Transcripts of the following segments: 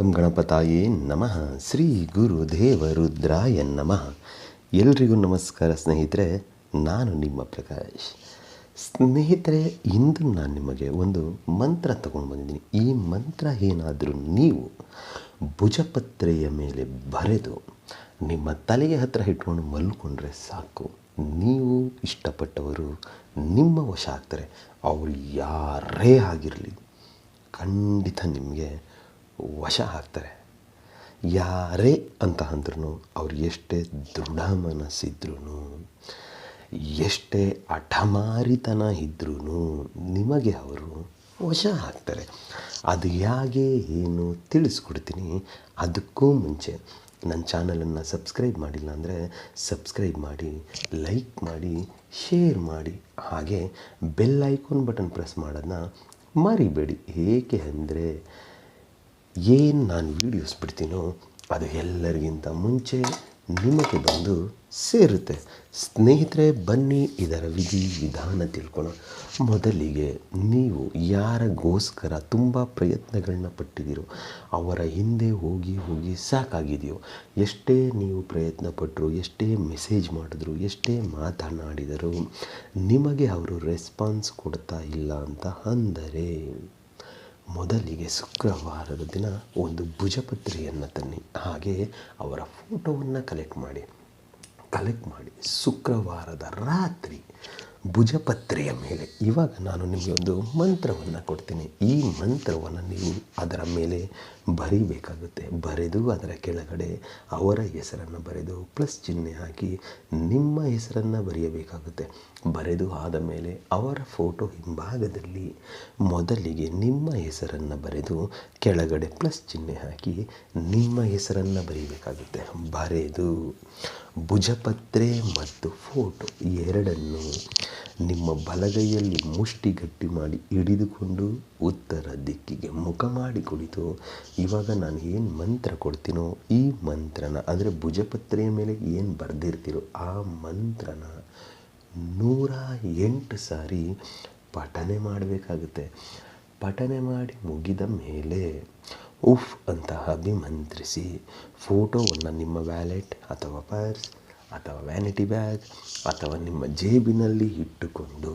ಓಂ ಗಣಪತಾಯೇ ನಮಃ. ಶ್ರೀ ಗುರುದೇವ ರುದ್ರಾಯ ನಮಃ. ಎಲ್ರಿಗೂ ನಮಸ್ಕಾರ ಸ್ನೇಹಿತರೆ, ನಾನು ನಿಮ್ಮ ಪ್ರಕಾಶ್. ಸ್ನೇಹಿತರೆ, ಇಂದು ನಾನು ನಿಮಗೆ ಒಂದು ಮಂತ್ರ ತಗೊಂಡು ಬಂದಿದ್ದೀನಿ. ಈ ಮಂತ್ರ ಏನಾದರೂ ನೀವು ಭುಜಪತ್ರೆಯ ಮೇಲೆ ಬರೆದು ನಿಮ್ಮ ತಲೆಯ ಹತ್ತಿರ ಇಟ್ಕೊಂಡು ಮಲ್ಕೊಂಡ್ರೆ ಸಾಕು, ನೀವು ಇಷ್ಟಪಟ್ಟವರು ನಿಮ್ಮ ವಶ ಆಗ್ತಾರೆ. ಅವರು ಯಾರೇ ಆಗಿರಲಿ, ಖಂಡಿತ ನಿಮಗೆ ವಶ ಆಗ್ತಾರೆ. ಯಾರೇ ಅಂತ ಅಂದ್ರೂ, ಅವ್ರು ಎಷ್ಟೇ ದೃಢ ಮನಸ್ಸಿದ್ರೂ, ಎಷ್ಟೇ ಹಠಮಾರಿತನ ಇದ್ರೂ ನಿಮಗೆ ಅವರು ವಶ ಆಗ್ತಾರೆ. ಅದು ಹೇಗೆ ಏನು ತಿಳಿಸ್ಕೊಡ್ತೀನಿ. ಅದಕ್ಕೂ ಮುಂಚೆ ನನ್ನ ಚಾನಲನ್ನು ಸಬ್ಸ್ಕ್ರೈಬ್ ಮಾಡಿಲ್ಲ ಅಂದರೆ ಸಬ್ಸ್ಕ್ರೈಬ್ ಮಾಡಿ, ಲೈಕ್ ಮಾಡಿ, ಶೇರ್ ಮಾಡಿ, ಹಾಗೆ ಬೆಲ್ ಐಕಾನ್ ಬಟನ್ ಪ್ರೆಸ್ ಮಾಡೋದನ್ನ ಮರಿಬೇಡಿ. ಏಕೆ ಅಂದರೆ ಏನು ನಾನು ವೀಡಿಯೋಸ್ ಬಿಡ್ತೀನೋ ಅದು ಎಲ್ಲರಿಗಿಂತ ಮುಂಚೆ ನಿಮಗೆ ಬಂದು ಸೇರುತ್ತೆ. ಸ್ನೇಹಿತರೆ, ಬನ್ನಿ ಇದರ ವಿಧಿ ವಿಧಾನ ತಿಳ್ಕೊಳ್ಳೋಣ. ಮೊದಲಿಗೆ ನೀವು ಯಾರಿಗೋಸ್ಕರ ತುಂಬ ಪ್ರಯತ್ನಗಳನ್ನ ಪಟ್ಟಿದ್ದೀರೋ, ಅವರ ಹಿಂದೆ ಹೋಗಿ ಹೋಗಿ ಸಾಕಾಗಿದೆಯೋ, ಎಷ್ಟೇ ನೀವು ಪ್ರಯತ್ನ ಪಟ್ಟರು, ಎಷ್ಟೇ ಮೆಸೇಜ್ ಮಾಡಿದ್ರು, ಎಷ್ಟೇ ಮಾತನಾಡಿದರೂ ನಿಮಗೆ ಅವರು ರೆಸ್ಪಾನ್ಸ್ ಕೊಡ್ತಾ ಇಲ್ಲ ಅಂತ ಅಂದರೆ, ಮೊದಲಿಗೆ ಶುಕ್ರವಾರದ ದಿನ ಒಂದು ಭುಜಪತ್ರೆಯನ್ನು ತನ್ನಿ. ಹಾಗೆ ಅವರ ಫೋಟೋವನ್ನು ಕಲೆಕ್ಟ್ ಮಾಡಿ ಶುಕ್ರವಾರದ ರಾತ್ರಿ ಭುಜಪತ್ರೆಯ ಮೇಲೆ, ಇವಾಗ ನಾನು ನಿಮಗೆ ಒಂದು ಮಂತ್ರವನ್ನು ಕೊಡ್ತೀನಿ. ಈ ಮಂತ್ರವನ್ನು ನೀವು ಅದರ ಮೇಲೆ ಬರೀಬೇಕಾಗುತ್ತೆ. ಬರೆದು ಅದರ ಕೆಳಗಡೆ ಅವರ ಹೆಸರನ್ನು ಬರೆದು ಪ್ಲಸ್ ಚಿಹ್ನೆ ಹಾಕಿ ನಿಮ್ಮ ಹೆಸರನ್ನು ಬರೆಯಬೇಕಾಗುತ್ತೆ. ಬರೆದು ಆದ ಮೇಲೆ ಅವರ ಫೋಟೋ ಹಿಂಭಾಗದಲ್ಲಿ ಮೊದಲಿಗೆ ನಿಮ್ಮ ಹೆಸರನ್ನು ಬರೆದು ಕೆಳಗಡೆ ಪ್ಲಸ್ ಚಿಹ್ನೆ ಹಾಕಿ ನಿಮ್ಮ ಹೆಸರನ್ನು ಬರೀಬೇಕಾಗುತ್ತೆ. ಬರೆದು ಭುಜಪತ್ರೆ ಮತ್ತು ಫೋಟೋ ಎರಡನ್ನು ನಿಮ್ಮ ಬಲಗೈಯಲ್ಲಿ ಮುಷ್ಟಿ ಗಟ್ಟಿ ಮಾಡಿ ಹಿಡಿದುಕೊಂಡು ಉತ್ತರ ದಿಕ್ಕಿಗೆ ಮುಖ ಮಾಡಿ ಕುಳಿತು, ಇವಾಗ ನಾನು ಏನು ಮಂತ್ರ ಕೊಡ್ತೀನೋ ಈ ಮಂತ್ರನ, ಅಂದರೆ ಭುಜಪತ್ರೆಯ ಮೇಲೆ ಏನು ಬರೆದಿರ್ತೀರೋ ಆ ಮಂತ್ರನ 108 ಸಾರಿ ಪಠನೆ ಮಾಡಬೇಕಾಗುತ್ತೆ. ಪಠನೆ ಮಾಡಿ ಮುಗಿದ ಮೇಲೆ ಉಫ್ ಅಂತ ಅಭಿಮಂತ್ರಿಸಿ ಫೋಟೋವನ್ನು ನಿಮ್ಮ ವ್ಯಾಲೆಟ್ ಅಥವಾ ಪರ್ಸ್ ಅಥವಾ ವ್ಯಾನಿಟಿ ಬ್ಯಾಗ್ ಅಥವಾ ನಿಮ್ಮ ಜೇಬಿನಲ್ಲಿ ಇಟ್ಟುಕೊಂಡು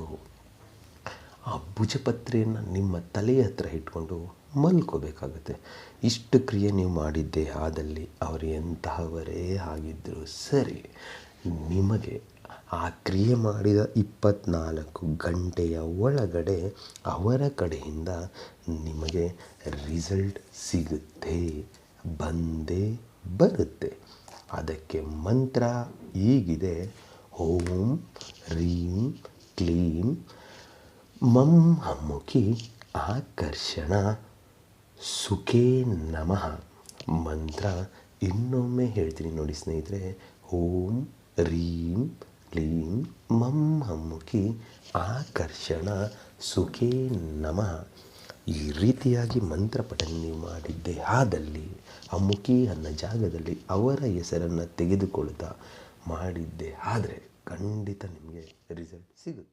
ಆ ಭುಜಪತ್ರೆಯನ್ನು ನಿಮ್ಮ ತಲೆಯ ಹತ್ರ ಇಟ್ಕೊಂಡು ಮಲ್ಕೋಬೇಕಾಗುತ್ತೆ. ಇಷ್ಟು ಕ್ರಿಯೆ ನೀವು ಮಾಡಿದ್ದೇ ಆದಲ್ಲಿ ಅವರು ಎಂತಹವರೇ ಆಗಿದ್ದರೂ ಸರಿ, ನಿಮಗೆ ಆ ಕ್ರಿಯೆ ಮಾಡಿದ 24 ಗಂಟೆಯ ಒಳಗಡೆ ಅವರ ಕಡೆಯಿಂದ ನಿಮಗೆ ರಿಸಲ್ಟ್ ಸಿಗುತ್ತೆ, ಬಂದೇ ಬರುತ್ತೆ. ಅದಕ್ಕೆ ಮಂತ್ರ ಹೀಗಿದೆ: ಓಂ ರೀಂ ಕ್ಲೀಂ ಮಂ ಹಮ್ಮುಖಿ ಆಕರ್ಷಣ ಸುಖೇ ನಮಃ. ಮಂತ್ರ ಇನ್ನೊಮ್ಮೆ ಹೇಳ್ತೀನಿ ನೋಡಿ ಸ್ನೇಹಿತರೆ. ಓಂ ರೀಂ ಕ್ಲೀಂ ಮಂ ಹಮ್ಮುಖಿ ಆಕರ್ಷಣ ಸುಖೇ ನಮಃ. ಈ ರೀತಿಯಾಗಿ ಮಂತ್ರ ಪಠನೆ ನೀವು ಮಾಡಿದ್ದೇ ಆದಲ್ಲಿ, ಹಮ್ಮುಖಿ ಅನ್ನೋ ಜಾಗದಲ್ಲಿ ಅವರ ಹೆಸರನ್ನು ತೆಗೆದುಕೊಳ್ತಾ ಮಾಡಿದ್ದೇ ಆದರೆ ಖಂಡಿತ ನಿಮಗೆ ರಿಸಲ್ಟ್ ಸಿಗುತ್ತೆ.